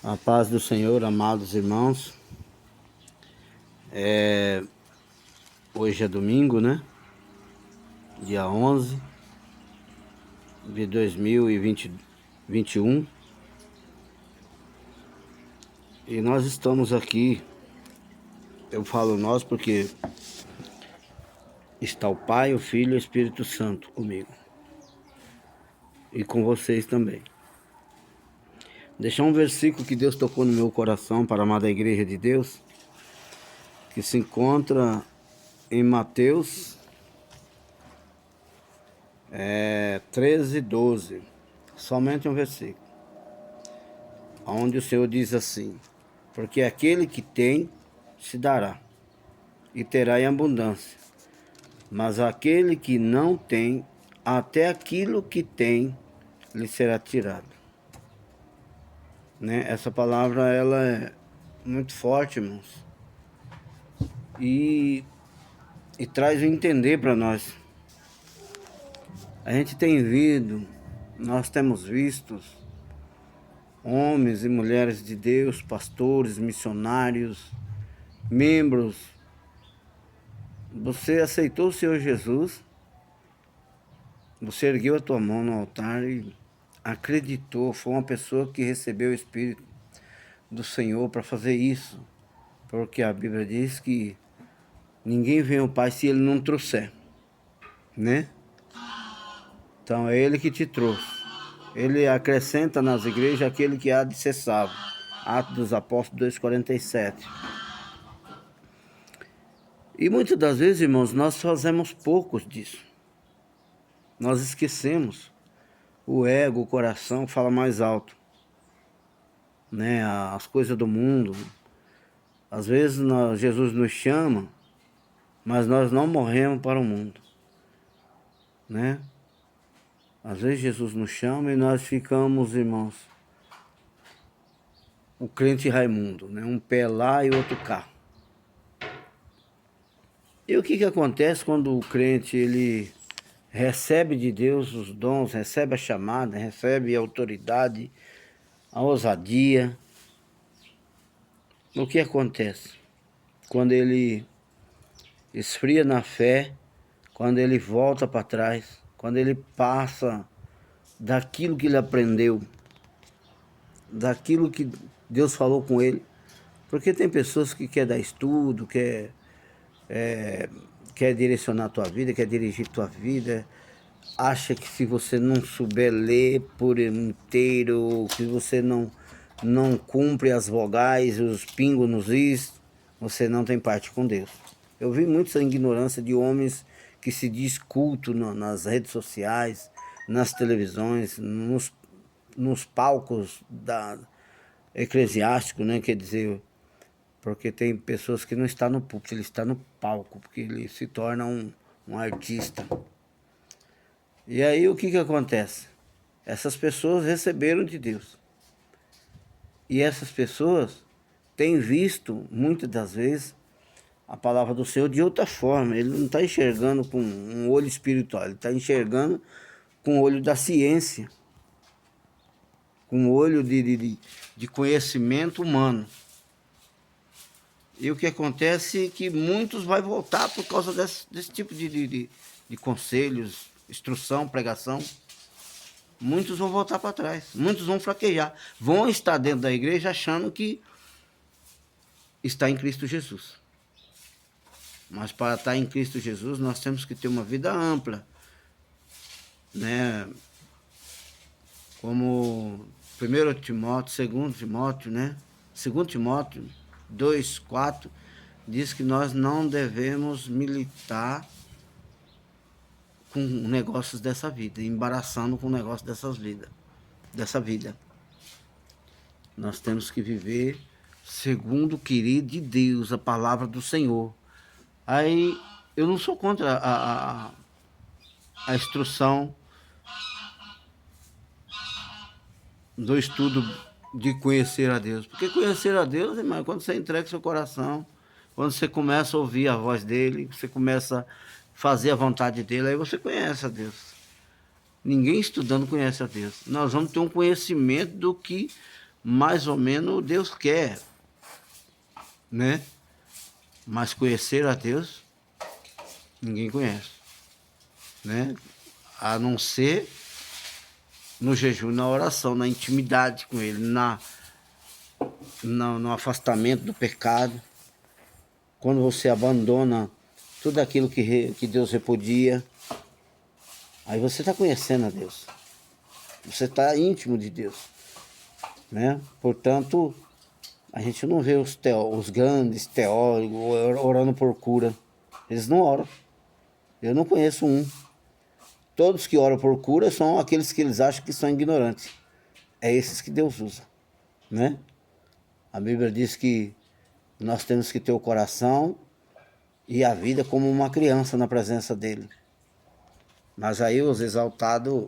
A paz do Senhor, amados irmãos. Hoje é domingo, né? Dia 11 de 2021. E nós estamos aqui, eu falo nós porque está o Pai, o Filho e o Espírito Santo comigo. E com vocês também. Deixar um versículo que Deus tocou no meu coração para a amada Igreja de Deus, que se encontra em Mateus 13:12. Somente um versículo, onde o Senhor diz assim: porque aquele que tem, se dará, e terá em abundância. Mas aquele que não tem, até aquilo que tem, lhe será tirado. Né? Essa palavra, ela é muito forte, irmãos. E traz o entender para nós. A gente tem nós temos visto homens e mulheres de Deus, pastores, missionários, membros. Você aceitou o Senhor Jesus, você ergueu a tua mão no altar e acreditou, foi uma pessoa que recebeu o Espírito do Senhor para fazer isso, porque a Bíblia diz que ninguém vem ao Pai se Ele não trouxer, né? Então é Ele que te trouxe. Ele acrescenta nas igrejas aquele que há de ser salvo. Atos dos Apóstolos 2:47. E muitas das vezes, irmãos, nós fazemos poucos disso. Nós esquecemos. O ego, o coração fala mais alto, né? As coisas do mundo. Às vezes Jesus nos chama, mas nós não morremos para o mundo, né? Às vezes Jesus nos chama e nós ficamos, irmãos, o crente Raimundo, né? Um pé lá e outro cá. E o que acontece quando o crente ele recebe de Deus os dons, recebe a chamada, recebe a autoridade, a ousadia? O que acontece? Quando ele esfria na fé, quando ele volta para trás, quando ele passa daquilo que ele aprendeu, daquilo que Deus falou com ele. Porque tem pessoas que querem dar estudo, quer direcionar a tua vida, quer dirigir tua vida, acha que se você não souber ler por inteiro, se você não cumpre as vogais, os pingos nos is, você não tem parte com Deus. Eu vi muito essa ignorância de homens que se diz culto nas redes sociais, nas televisões, nos palcos eclesiásticos, né? Quer dizer, porque tem pessoas que não estão no púlpito, ele está no palco, porque ele se torna um artista. E aí o que acontece? Essas pessoas receberam de Deus. E essas pessoas têm visto, muitas das vezes, a palavra do Senhor de outra forma. Ele não está enxergando com um olho espiritual, ele está enxergando com o olho da ciência, com o olho de conhecimento humano. E o que acontece é que muitos vão voltar por causa desse tipo de conselhos, instrução, pregação. Muitos vão voltar para trás, muitos vão fraquejar, vão estar dentro da igreja achando que está em Cristo Jesus. Mas para estar em Cristo Jesus, nós temos que ter uma vida ampla, né? Como 1 Timóteo, 2 Timóteo, né? 2 Timóteo 2:4 diz que nós não devemos militar com negócios dessa vida, embaraçando com negócios dessa vida. Nós temos que viver segundo o querer de Deus, a palavra do Senhor. Aí eu não sou contra a instrução do estudo de conhecer a Deus. Porque conhecer a Deus, irmão, é quando você entrega seu coração, quando você começa a ouvir a voz dele, você começa a fazer a vontade dele, aí você conhece a Deus. Ninguém estudando conhece a Deus. Nós vamos ter um conhecimento do que mais ou menos Deus quer, né? Mas conhecer a Deus, ninguém conhece, né? A não ser no jejum, na oração, na intimidade com Ele, no afastamento do pecado. Quando você abandona tudo aquilo que Deus repudia, aí você está conhecendo a Deus. Você está íntimo de Deus, né? Portanto, a gente não vê os grandes teólogos orando por cura. Eles não oram. Eu não conheço um. Todos que oram por cura são aqueles que eles acham que são ignorantes. É esses que Deus usa, né? A Bíblia diz que nós temos que ter o coração e a vida como uma criança na presença dele. Mas aí os exaltados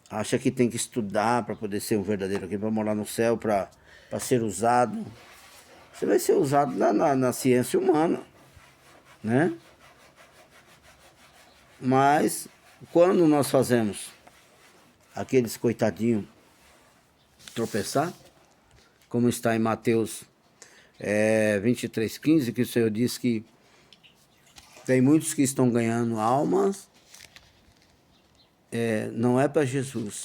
acham que tem que estudar para poder ser um verdadeiro aqui, para morar no céu, para ser usado. Você vai ser usado na ciência humana, né? Mas quando nós fazemos aqueles coitadinhos tropeçar, como está em Mateus 23:15, que o Senhor diz que tem muitos que estão ganhando almas, não é para Jesus,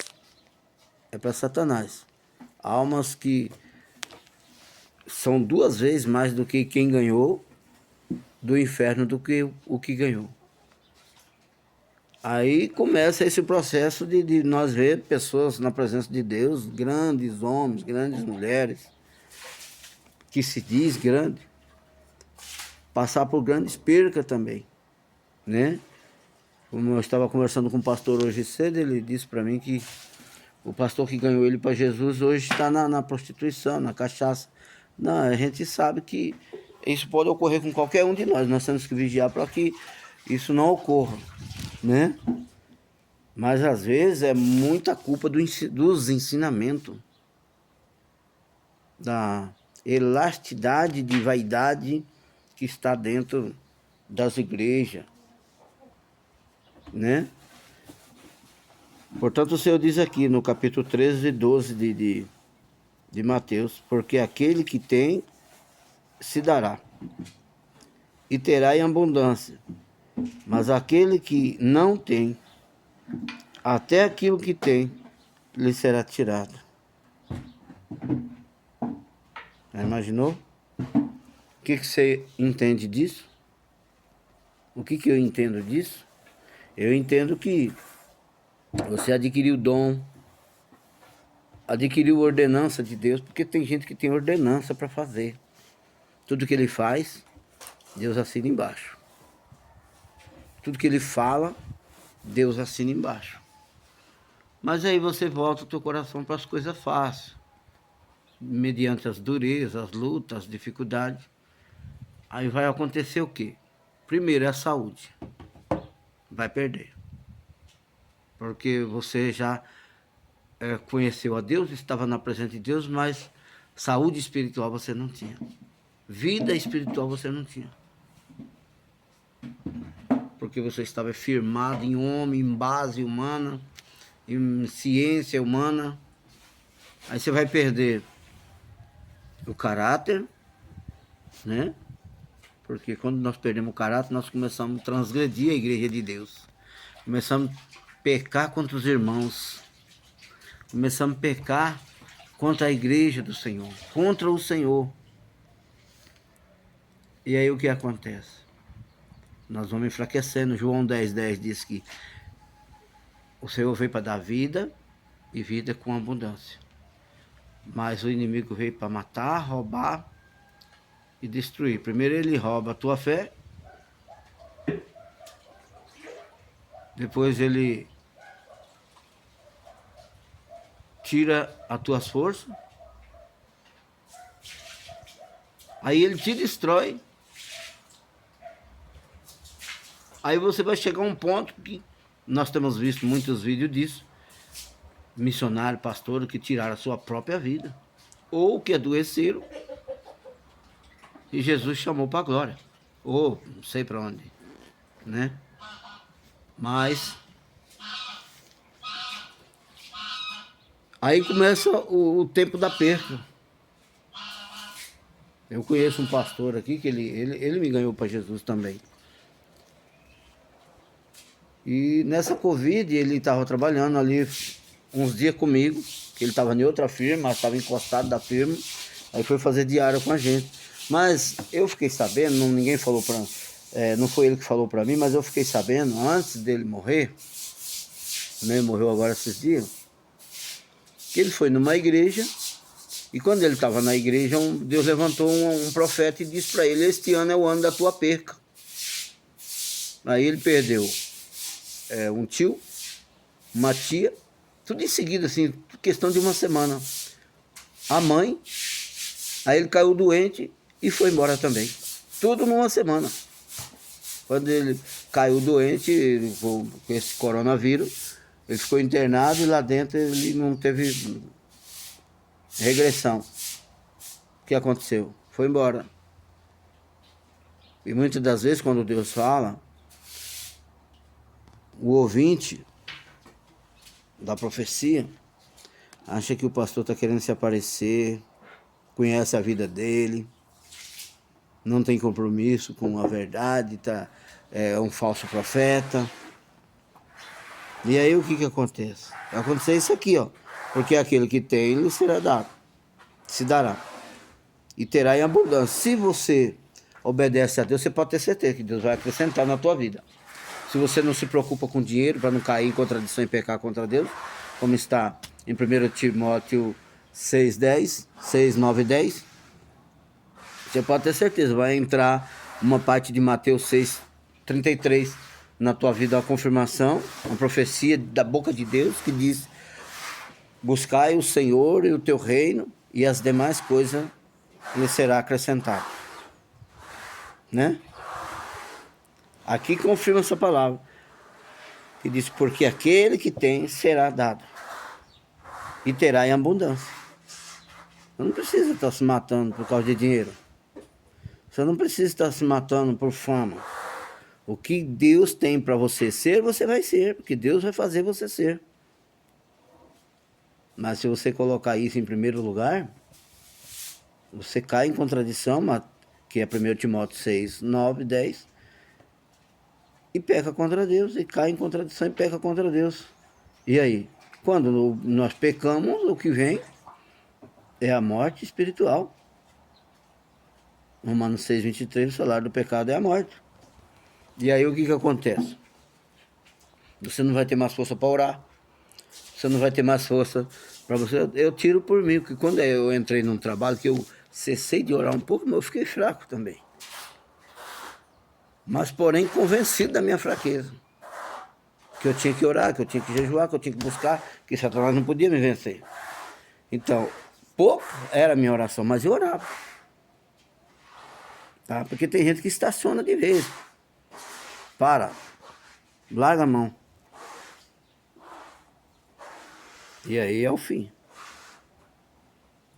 é para Satanás. Almas que são 2 vezes mais do que quem ganhou do inferno do que o que ganhou. Aí começa esse processo de nós ver pessoas na presença de Deus, grandes homens, grandes mulheres, que se diz grande, passar por grandes percas também, né? Como eu estava conversando com o pastor hoje cedo, ele disse para mim que o pastor que ganhou ele para Jesus hoje está na prostituição, na cachaça. Não, a gente sabe que isso pode ocorrer com qualquer um de nós. Nós temos que vigiar para que isso não ocorra, né? Mas às vezes é muita culpa dos ensinamentos, da elasticidade de vaidade que está dentro das igrejas, né? Portanto, o Senhor diz aqui no capítulo 13 e 12 de Mateus: porque aquele que tem, se dará, e terá em abundância, mas aquele que não tem, até aquilo que tem, lhe será tirado. Já imaginou? O que você entende disso? O que eu entendo disso? Eu entendo que você adquiriu dom, adquiriu ordenança de Deus, porque tem gente que tem ordenança para fazer. Tudo que ele faz, Deus assina embaixo. Tudo que ele fala, Deus assina embaixo. Mas aí você volta o teu coração para as coisas fáceis, mediante as durezas, as lutas, as dificuldades. Aí vai acontecer o quê? Primeiro é a saúde. Vai perder. Porque você já conheceu a Deus, estava na presença de Deus, mas saúde espiritual você não tinha. Vida espiritual você não tinha. Porque você estava firmado em homem, em base humana, em ciência humana. Aí você vai perder o caráter, né? Porque quando nós perdemos o caráter, nós começamos a transgredir a igreja de Deus. Começamos a pecar contra os irmãos. Começamos a pecar contra a igreja do Senhor, contra o Senhor. E aí o que acontece? Nós vamos enfraquecendo. João 10:10 diz que o Senhor veio para dar vida e vida com abundância. Mas o inimigo veio para matar, roubar e destruir. Primeiro ele rouba a tua fé, depois ele tira as tuas forças, aí ele te destrói. Aí você vai chegar a um ponto que nós temos visto muitos vídeos disso, missionário, pastor que tiraram a sua própria vida, ou que adoeceram e Jesus chamou para a glória, ou não sei para onde, né? Mas Aí começa o tempo da perca. Eu conheço um pastor aqui que ele me ganhou para Jesus também. E nessa Covid ele estava trabalhando ali uns dias comigo, que ele estava em outra firma, estava encostado da firma, aí foi fazer diária com a gente. Mas eu fiquei sabendo, ninguém falou para, não foi ele que falou para mim, mas eu fiquei sabendo antes dele morrer, né, ele morreu agora esses dias, que ele foi numa igreja. E quando ele estava na igreja, Deus levantou um profeta e disse para ele: este ano é o ano da tua perca. Aí ele perdeu um tio, uma tia, tudo em seguida, assim, questão de uma semana. A mãe, aí ele caiu doente e foi embora também. Tudo numa semana. Quando ele caiu doente com esse coronavírus, ele ficou internado e lá dentro ele não teve regressão. O que aconteceu? Foi embora. E muitas das vezes quando Deus fala, o ouvinte da profecia acha que o pastor está querendo se aparecer, conhece a vida dele, não tem compromisso com a verdade, é um falso profeta. E aí o que acontece? Vai acontecer isso aqui, ó. Porque aquele que tem, lhe será dado, se dará. E terá em abundância. Se você obedece a Deus, você pode ter certeza que Deus vai acrescentar na tua vida. Se você não se preocupa com dinheiro, para não cair em contradição e pecar contra Deus, como está em 1 Timóteo 6:10, 6, 9 e 10, você pode ter certeza, vai entrar uma parte de Mateus 6:33 na tua vida, a confirmação, uma profecia da boca de Deus que diz: buscai o Senhor e o teu reino, e as demais coisas lhe será acrescentado, né? Aqui confirma essa palavra, que diz: porque aquele que tem será dado, e terá em abundância. Você não precisa estar se matando por causa de dinheiro. Você não precisa estar se matando por fama. O que Deus tem para você ser, você vai ser, porque Deus vai fazer você ser. Mas se você colocar isso em primeiro lugar, você cai em contradição, que é 1 Timóteo 6, 9, 10, e peca contra Deus, e cai em contradição e peca contra Deus. E aí? Quando nós pecamos, o que vem é a morte espiritual. Romanos 6, 23, o salário do pecado é a morte. E aí o que acontece? Você não vai ter mais força para orar. Você não vai ter mais força para você. Eu tiro por mim, porque quando eu entrei num trabalho que eu cessei de orar um pouco, mas eu fiquei fraco também. Mas porém convencido da minha fraqueza. Que eu tinha que orar, que eu tinha que jejuar, que eu tinha que buscar, que Satanás não podia me vencer. Então, pouco era a minha oração, mas eu orava. Tá? Porque tem gente que estaciona de vez. Para. Larga a mão. E aí é o fim.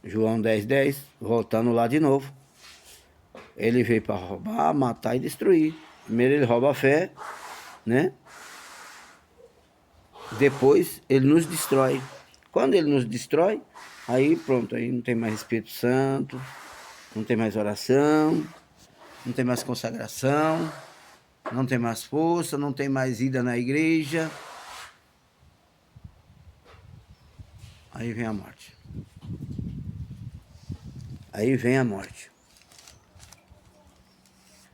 João 10:10, voltando lá de novo. Ele veio para roubar, matar e destruir. Primeiro ele rouba a fé, né? Depois ele nos destrói. Quando ele nos destrói, aí pronto, aí não tem mais Espírito Santo, não tem mais oração, não tem mais consagração, não tem mais força, não tem mais ida na igreja. Aí vem a morte. Aí vem a morte.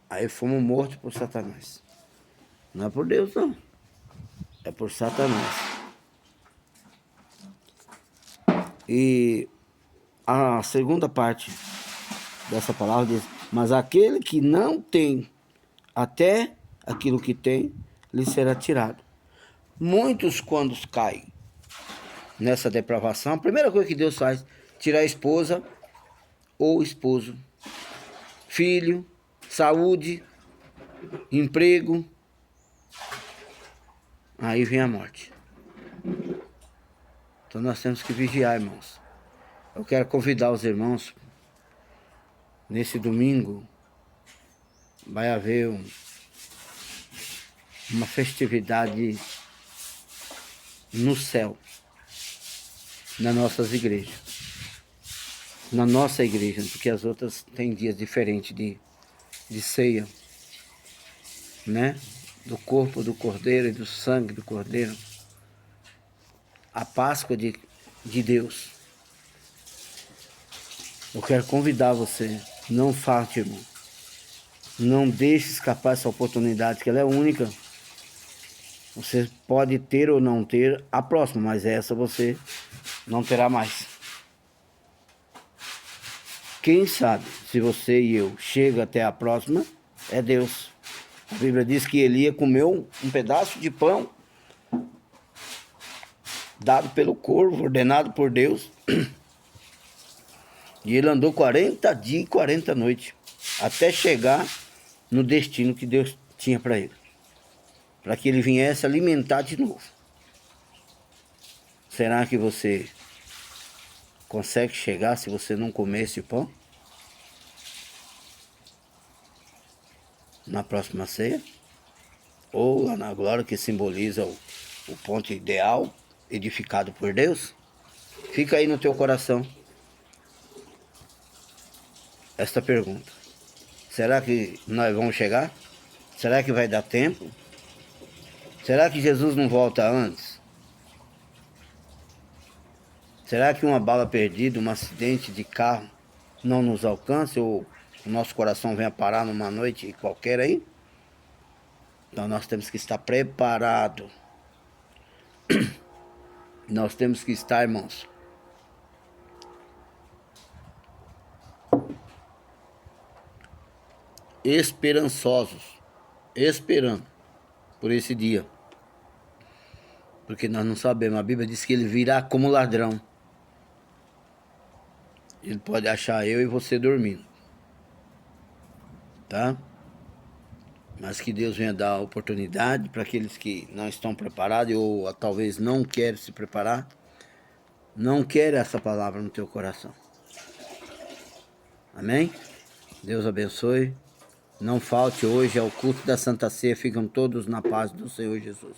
Aí fomos mortos por Satanás. Não é por Deus, não. É por Satanás. E a segunda parte dessa palavra diz: mas aquele que não tem, até aquilo que tem, lhe será tirado. Muitos, quando caem nessa depravação, a primeira coisa que Deus faz, tirar a esposa ou esposo, filho, saúde, emprego. Aí vem a morte. Então nós temos que vigiar, irmãos. Eu quero convidar os irmãos, nesse domingo, vai haver uma festividade no céu. nas nossas igrejas. Na nossa igreja, porque as outras têm dias diferentes de ceia, né? Do corpo do Cordeiro e do sangue do Cordeiro. A Páscoa de Deus. Eu quero convidar você, não falte, irmão. Não deixe escapar essa oportunidade, que ela é única. Você pode ter ou não ter a próxima, mas essa você não terá mais. Quem sabe, se você e eu chega até a próxima, é Deus. A Bíblia diz que Elias comeu um pedaço de pão dado pelo corvo, ordenado por Deus. E ele andou 40 dias e 40 noites até chegar no destino que Deus tinha para ele. Para que ele viesse alimentar de novo. Será que você consegue chegar se você não comer esse pão? Na próxima ceia? Ou lá na glória, que simboliza o ponto ideal edificado por Deus? Fica aí no teu coração esta pergunta. Será que nós vamos chegar? Será que vai dar tempo? Será que Jesus não volta antes? Será que uma bala perdida, um acidente de carro não nos alcance ou o nosso coração venha parar numa noite qualquer aí? Então nós temos que estar preparados. Nós temos que estar, irmãos, esperançosos, esperando por esse dia. Porque nós não sabemos, a Bíblia diz que ele virá como ladrão. Ele pode achar eu e você dormindo, tá? Mas que Deus venha dar oportunidade para aqueles que não estão preparados ou talvez não querem se preparar. Não querem essa palavra no teu coração. Amém? Deus abençoe. Não falte hoje ao culto da Santa Ceia. Ficam todos na paz do Senhor Jesus.